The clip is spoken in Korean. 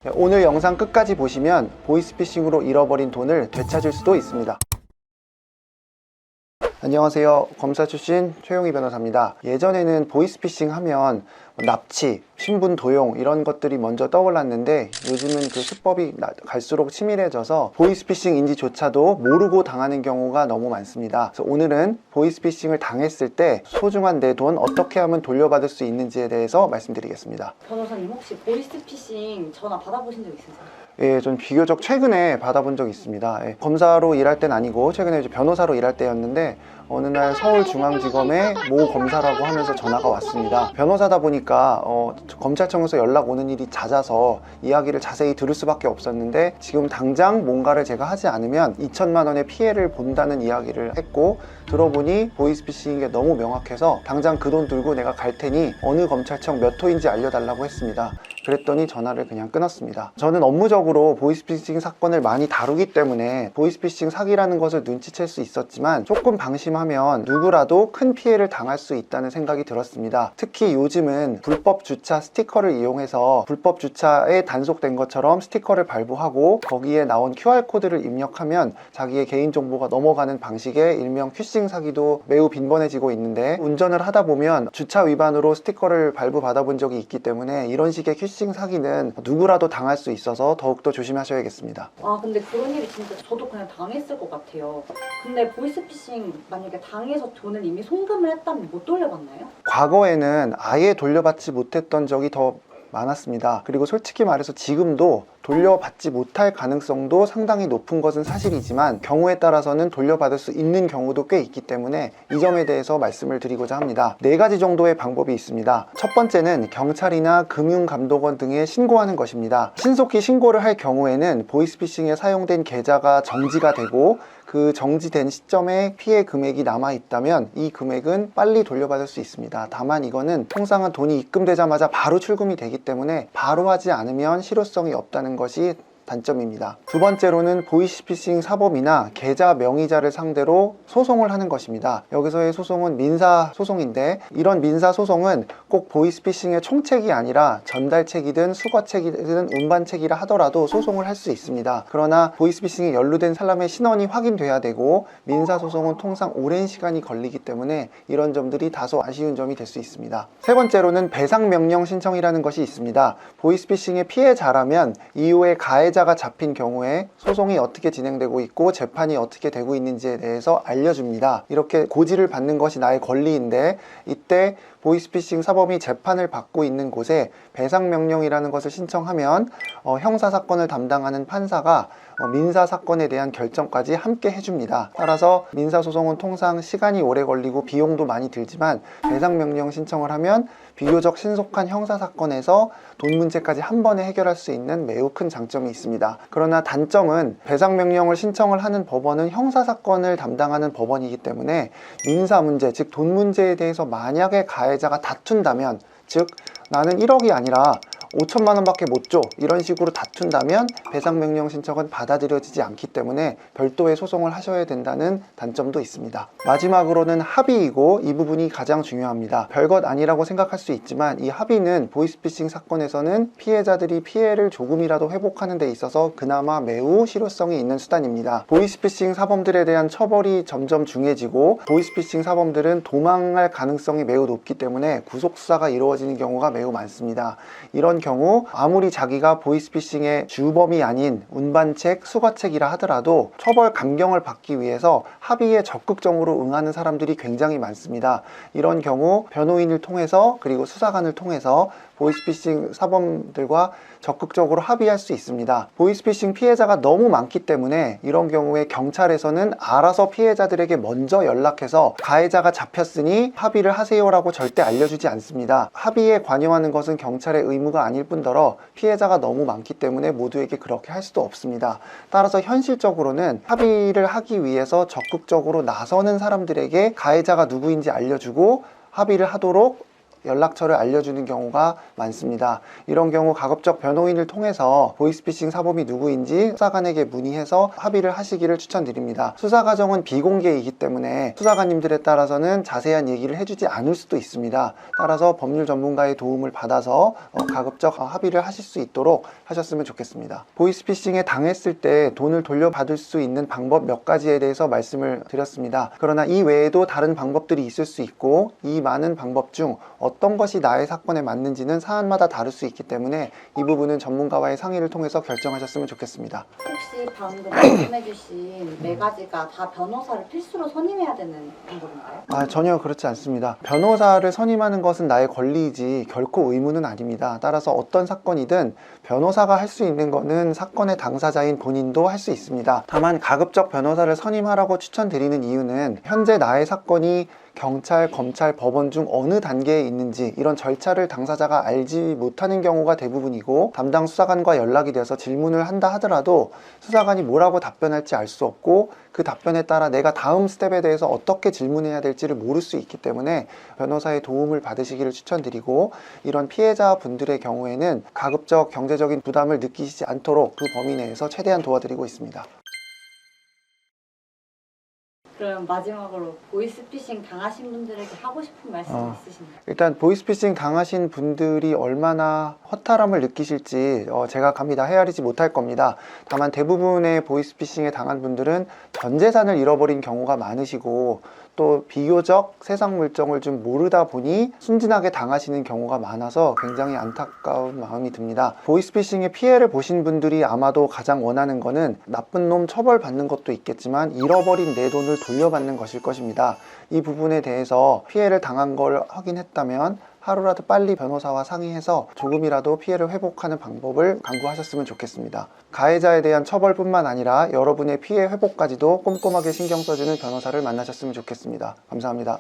오늘 영상 끝까지 보시면 보이스피싱으로 잃어버린 돈을 되찾을 수도 있습니다. 안녕하세요. 검사 출신 최용희 변호사입니다. 예전에는 보이스피싱 하면 납치, 신분 도용 이런 것들이 먼저 떠올랐는데 요즘은 그 수법이 갈수록 치밀해져서 보이스피싱인지조차도 모르고 당하는 경우가 너무 많습니다. 그래서 오늘은 보이스피싱을 당했을 때 소중한 내 돈 어떻게 하면 돌려받을 수 있는지에 대해서 말씀드리겠습니다. 변호사님 혹시 보이스피싱 전화 받아보신 적 있으세요? 예, 전 비교적 최근에 받아본 적이 있습니다. 예, 검사로 일할 땐 아니고 최근에 이제 변호사로 일할 때였는데 어느 날 서울중앙지검의 모 검사라고 하면서 전화가 왔습니다. 변호사다 보니까 검찰청에서 연락 오는 일이 잦아서 이야기를 자세히 들을 수밖에 없었는데 지금 당장 뭔가를 제가 하지 않으면 2천만 원의 피해를 본다는 이야기를 했고 들어보니 보이스피싱인 게 너무 명확해서 당장 그 돈 들고 내가 갈 테니 어느 검찰청 몇 호인지 알려달라고 했습니다. 그랬더니 전화를 그냥 끊었습니다. 저는 업무적으로 보이스피싱 사건을 많이 다루기 때문에 보이스피싱 사기라는 것을 눈치챌 수 있었지만 조금 방심하면 누구라도 큰 피해를 당할 수 있다는 생각이 들었습니다. 특히 요즘은 불법 주차 스티커를 이용해서 불법 주차에 단속된 것처럼 스티커를 발부하고 거기에 나온 QR코드를 입력하면 자기의 개인정보가 넘어가는 방식의 일명 피싱 사기도 매우 빈번해지고 있는데 운전을 하다 보면 주차 위반으로 스티커를 발부받아 본 적이 있기 때문에 이런 식의 피싱 사기는 누구라도 당할 수 있어서 더욱더 조심하셔야겠습니다. 근데 그런 일이 진짜 저도 그냥 당했을 것 같아요. 근데 보이스피싱 만약에 당해서 돈을 이미 송금을 했다면 못 돌려받나요? 과거에는 아예 돌려받지 못했던 적이 더 많았습니다. 그리고 솔직히 말해서 지금도 돌려받지 못할 가능성도 상당히 높은 것은 사실이지만 경우에 따라서는 돌려받을 수 있는 경우도 꽤 있기 때문에 이 점에 대해서 말씀을 드리고자 합니다. 4가지 정도의 방법이 있습니다. 첫 번째는 경찰이나 금융감독원 등에 신고하는 것입니다. 신속히 신고를 할 경우에는 보이스피싱에 사용된 계좌가 정지가 되고 그 정지된 시점에 피해 금액이 남아있다면 이 금액은 빨리 돌려받을 수 있습니다. 다만 이거는 통상은 돈이 입금되자마자 바로 출금이 되기 때문에 바로 하지 않으면 실효성이 없다는 것이 단점입니다. 두 번째로는 보이스피싱 사범이나 계좌 명의자를 상대로 소송을 하는 것입니다. 여기서의 소송은 민사소송인데 이런 민사소송은 꼭 보이스피싱의 총책이 아니라 전달책이든 수거책이든 운반책이라 하더라도 소송을 할 수 있습니다. 그러나 보이스피싱에 연루된 사람의 신원이 확인돼야 되고 민사소송은 통상 오랜 시간이 걸리기 때문에 이런 점들이 다소 아쉬운 점이 될 수 있습니다. 세 번째로는 배상명령 신청이라는 것이 있습니다. 보이스피싱의 피해자라면 이후에 가해자가 잡힌 경우에 소송이 어떻게 진행되고 있고 재판이 어떻게 되고 있는지에 대해서 알려줍니다. 이렇게 고지를 받는 것이 나의 권리인데 이때 보이스피싱 사범이 재판을 받고 있는 곳에 배상명령이라는 것을 신청하면 형사사건을 담당하는 판사가 민사사건에 대한 결정까지 함께 해줍니다. 따라서 민사소송은 통상 시간이 오래 걸리고 비용도 많이 들지만 배상명령 신청을 하면 비교적 신속한 형사사건에서 돈 문제까지 한 번에 해결할 수 있는 매우 큰 장점이 있습니다. 그러나 단점은 배상명령을 신청을 하는 법원은 형사사건을 담당하는 법원이기 때문에 민사 문제, 즉 돈 문제에 대해서 만약에 가해자가 다툰다면, 즉 나는 1억이 아니라 5천만 원밖에 못 줘 이런 식으로 다툰다면 배상명령 신청은 받아들여지지 않기 때문에 별도의 소송을 하셔야 된다는 단점도 있습니다. 마지막으로는 합의이고 이 부분이 가장 중요합니다. 별것 아니라고 생각할 수 있지만 이 합의는 보이스피싱 사건에서는 피해자들이 피해를 조금이라도 회복하는 데 있어서 그나마 매우 실효성이 있는 수단입니다. 보이스피싱 사범들에 대한 처벌이 점점 중해지고 보이스피싱 사범들은 도망할 가능성이 매우 높기 때문에 구속수사가 이루어지는 경우가 매우 많습니다. 이런 경우 아무리 자기가 보이스피싱의 주범이 아닌 운반책, 수거책이라 하더라도 처벌 감경을 받기 위해서 합의에 적극적으로 응하는 사람들이 굉장히 많습니다. 이런 경우 변호인을 통해서 그리고 수사관을 통해서 보이스피싱 사범들과 적극적으로 합의할 수 있습니다. 보이스피싱 피해자가 너무 많기 때문에 이런 경우에 경찰에서는 알아서 피해자들에게 먼저 연락해서 가해자가 잡혔으니 합의를 하세요라고 절대 알려주지 않습니다. 합의에 관여하는 것은 경찰의 의무가 아닐 뿐더러 피해자가 너무 많기 때문에 모두에게 그렇게 할 수도 없습니다. 따라서 현실적으로는 합의를 하기 위해서 적극적으로 나서는 사람들에게 가해자가 누구인지 알려주고 합의를 하도록 연락처를 알려주는 경우가 많습니다. 이런 경우 가급적 변호인을 통해서 보이스피싱 사범이 누구인지 수사관에게 문의해서 합의를 하시기를 추천드립니다. 수사 과정은 비공개이기 때문에 수사관님들에 따라서는 자세한 얘기를 해주지 않을 수도 있습니다. 따라서 법률 전문가의 도움을 받아서 가급적 합의를 하실 수 있도록 하셨으면 좋겠습니다. 보이스피싱에 당했을 때 돈을 돌려받을 수 있는 방법 몇 가지에 대해서 말씀을 드렸습니다. 그러나 이 외에도 다른 방법들이 있을 수 있고 이 많은 방법 중 어떤 것이 나의 사건에 맞는지는 사안마다 다를 수 있기 때문에 이 부분은 전문가와의 상의를 통해서 결정하셨으면 좋겠습니다. 혹시 방금 말씀해주신 네 가지가 다 변호사를 필수로 선임해야 되는 방법인가요? 전혀 그렇지 않습니다. 변호사를 선임하는 것은 나의 권리이지 결코 의무는 아닙니다. 따라서 어떤 사건이든 변호사가 할 수 있는 것은 사건의 당사자인 본인도 할 수 있습니다. 다만 가급적 변호사를 선임하라고 추천드리는 이유는 현재 나의 사건이 경찰, 검찰, 법원 중 어느 단계에 있는지 이런 절차를 당사자가 알지 못하는 경우가 대부분이고 담당 수사관과 연락이 돼서 질문을 한다 하더라도 수사관이 뭐라고 답변할지 알 수 없고 그 답변에 따라 내가 다음 스텝에 대해서 어떻게 질문해야 될지를 모를 수 있기 때문에 변호사의 도움을 받으시기를 추천드리고 이런 피해자 분들의 경우에는 가급적 경제적인 부담을 느끼시지 않도록 그 범위 내에서 최대한 도와드리고 있습니다. 그럼 마지막으로 보이스피싱 당하신 분들에게 하고 싶은 말씀 있으신가요? 일단 보이스피싱 당하신 분들이 얼마나 허탈함을 느끼실지 제가 감히 다 헤아리지 못할 겁니다. 다만 대부분의 보이스피싱에 당한 분들은 전 재산을 잃어버린 경우가 많으시고 또 비교적 세상 물정을 좀 모르다 보니 순진하게 당하시는 경우가 많아서 굉장히 안타까운 마음이 듭니다. 보이스피싱의 피해를 보신 분들이 아마도 가장 원하는 거는 나쁜 놈 처벌받는 것도 있겠지만 잃어버린 내 돈을 돌려받는 것일 것입니다. 이 부분에 대해서 피해를 당한 걸 확인했다면 하루라도 빨리 변호사와 상의해서 조금이라도 피해를 회복하는 방법을 강구하셨으면 좋겠습니다. 가해자에 대한 처벌뿐만 아니라 여러분의 피해 회복까지도 꼼꼼하게 신경 써주는 변호사를 만나셨으면 좋겠습니다. 감사합니다.